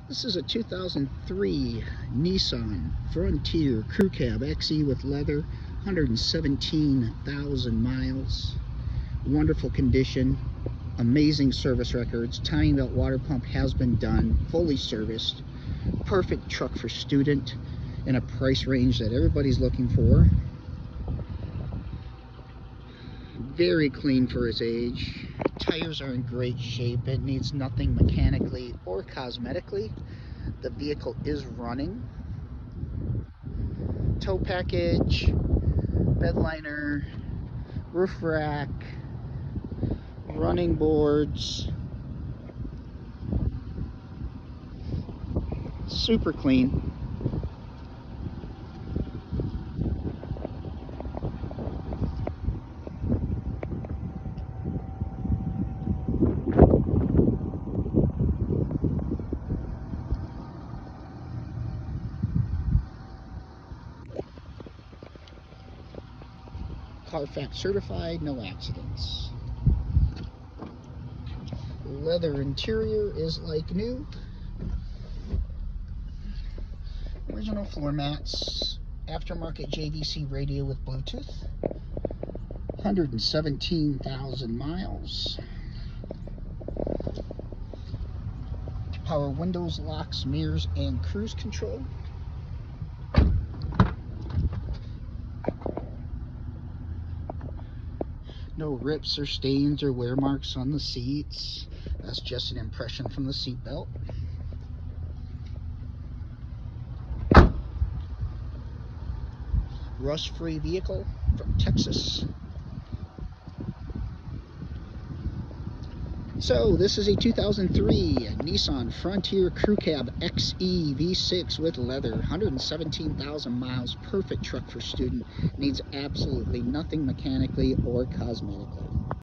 This is a 2003 Nissan Frontier Crew Cab XE with leather, 117,000 miles. Wonderful condition, amazing service records. Timing belt water pump has been done, fully serviced. Perfect truck for student in a price range that everybody's looking for. Very clean for its age. Tires are in great shape. It needs nothing mechanically or cosmetically. The vehicle is running. Tow package, bed liner, roof rack, running boards. Super clean. Carfax certified, no accidents. Leather interior is like new. Original floor mats. Aftermarket JVC radio with Bluetooth. 117,000 miles. Power windows, locks, mirrors, and cruise control. No rips or stains or wear marks on the seats. That's just an impression from the seat belt. Rust-free vehicle from Texas. So this is a 2003 Nissan Frontier Crew Cab XE V6 with leather, 117,000 miles, perfect truck for student, needs absolutely nothing mechanically or cosmetically.